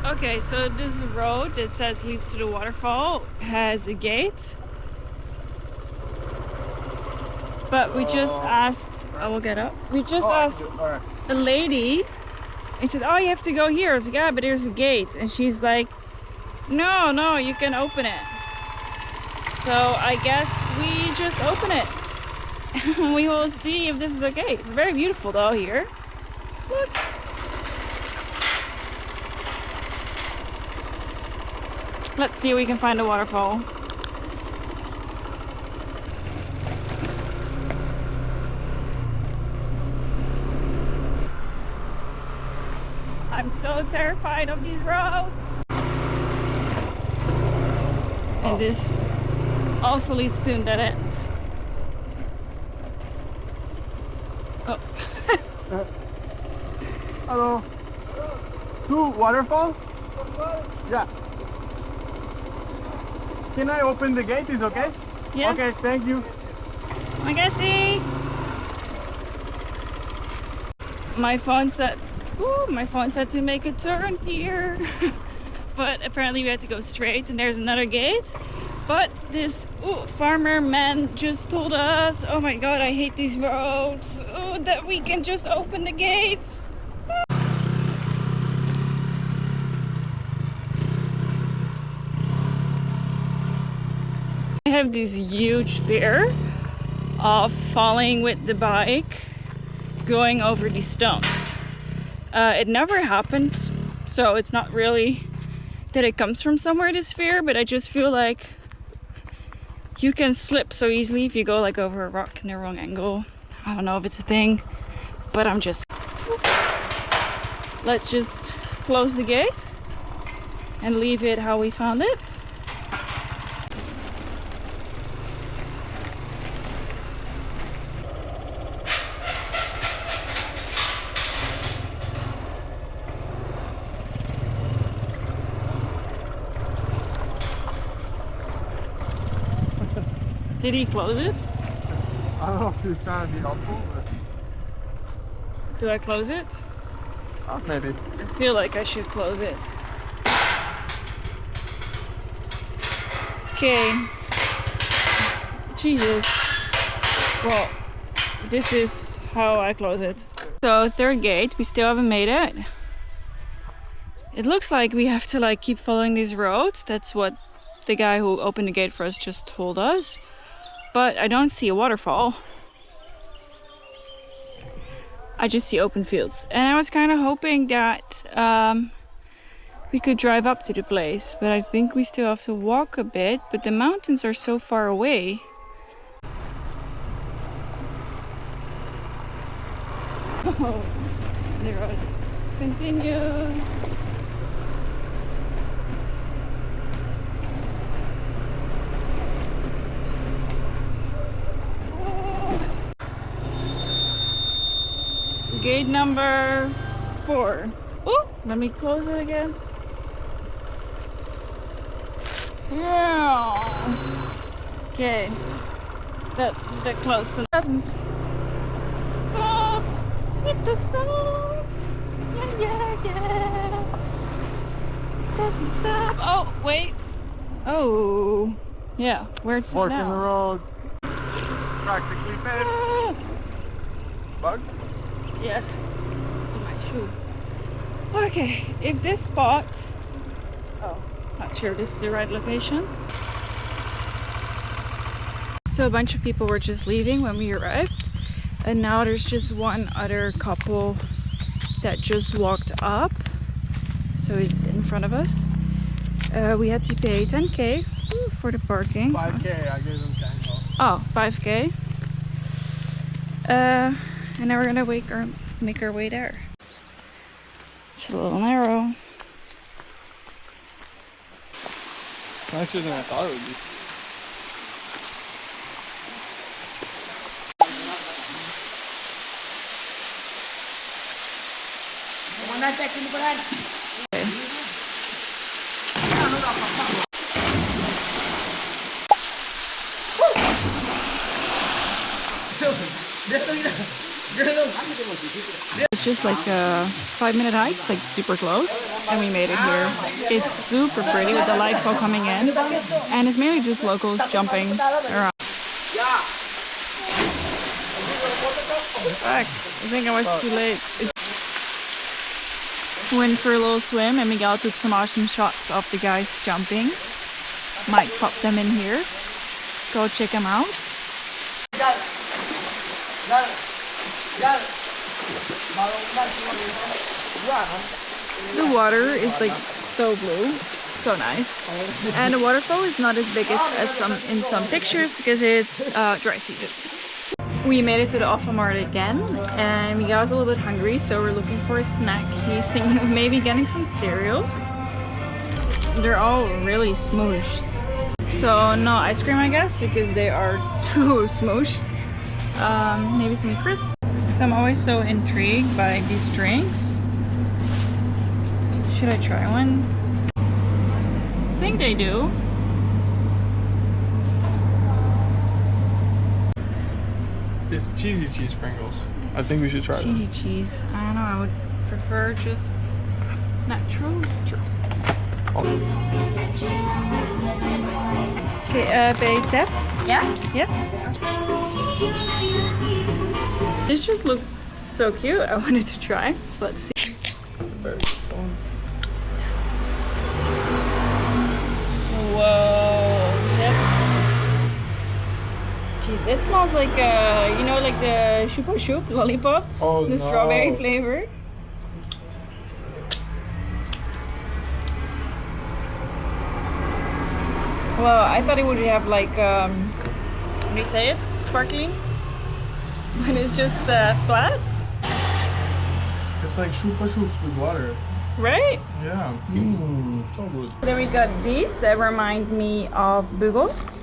Okay, so this road that says leads to the waterfall has a gate. But we just asked, I will get up. We just asked a lady, and she said, oh, you have to go here. I was like, yeah, but there's a gate. And she's like, no, you can open it. So I guess we just open it. We will see if this is okay. It's very beautiful though here. Look. Let's see if we can find a waterfall. I'm so terrified of these roads. And this also leads to dead ends. Oh. Hello. To waterfall? Yeah. Can I open the gate? Is okay? Yeah. Okay, thank you. Makasih. My phone said to make a turn here. But apparently we had to go straight and there's another gate. But this farmer man just told us, oh my god, I hate these roads, that we can just open the gates. I have this huge fear of falling with the bike going over these stones. It never happened, so it's not really that it comes from somewhere, this fear, but I just feel like you can slip so easily if you go like over a rock in the wrong angle. I don't know if it's a thing, but let's just close the gate and leave it how we found it. Did he close it? I don't know if he's trying to be helpful, but... Do I close it? Maybe. I feel like I should close it. Okay. Jesus. Well, this is how I close it. So, third gate, we still haven't made it. It looks like we have to like keep following these roads. That's what the guy who opened the gate for us just told us. But I don't see a waterfall. I just see open fields. And I was kind of hoping that we could drive up to the place. But I think we still have to walk a bit. But the mountains are so far away. Oh, the road continues. Gate number 4. Oh, let me close it again. Yeah. Okay. That closed. It doesn't stop with the stones. Yeah. It doesn't stop. Oh, wait. Oh, yeah. Where's it now? Fork in the road. Practically made. Bug? Yeah, in my shoe. Okay, if this spot... Oh, not sure this is the right location. So a bunch of people were just leaving when we arrived. And now there's just one other couple that just walked up. So it's in front of us. We had to pay 10k for the parking. 5k, I gave them 10. Oh, 5k. And now we're gonna make our way there. It's a little narrow. Nicer than I thought it would be. It's just like a 5-minute hike. It's like super close. and we made it here. It's super pretty with the light flow coming in, and it's mainly just locals jumping around. Fuck, I think I was too late. Went for a little swim and Miguel took some awesome shots of the guys jumping. Might pop them in here. Go check them out. The water is like so blue, so nice. And the waterfall is not as big as in some pictures because it's dry season. We made it to the Alfamart again, and Miguel's a little bit hungry, so we're looking for a snack. He's thinking of maybe getting some cereal. They're all really smooshed. So no ice cream, I guess, because they are too smooshed. Maybe some crisps. So I'm always so intrigued by these drinks. Should I try one? I think they do. It's cheesy cheese Pringles. I think we should try them. Cheesy cheese. I don't know. I would prefer just natural. Sure. Okay, bij tap. Yeah? Yeah. This just looked so cute. I wanted to try. Let's see. Whoa. Gee, that smells like you know, like the Chupa Chup lollipops. Oh, the no. strawberry flavor. Well, I thought it would have like, how do you say it? Sparkling? But it's just flat, It's like Chupa Chups with water. right? Yeah. So good. Then we got these that remind me of bugos.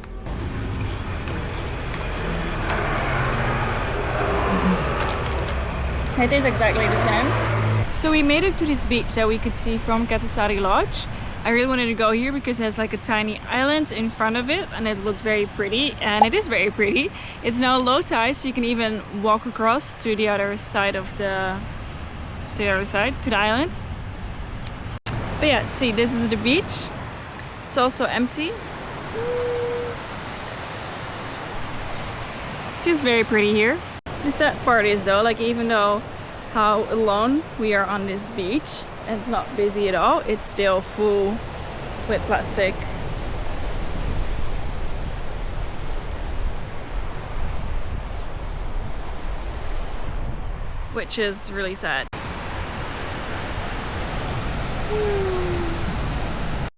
It is exactly the same. So we made it to this beach that we could see from Katasari Lodge. I really wanted to go here because it has like a tiny island in front of it and it looked very pretty, and it is very pretty. It's now low tide, so you can even walk across to the other side of to the island. But yeah, see, this is the beach. It's also empty. It's just very pretty here. The sad part is though, like even though how alone we are on this beach and it's not busy at all, it's still full with plastic. Which is really sad.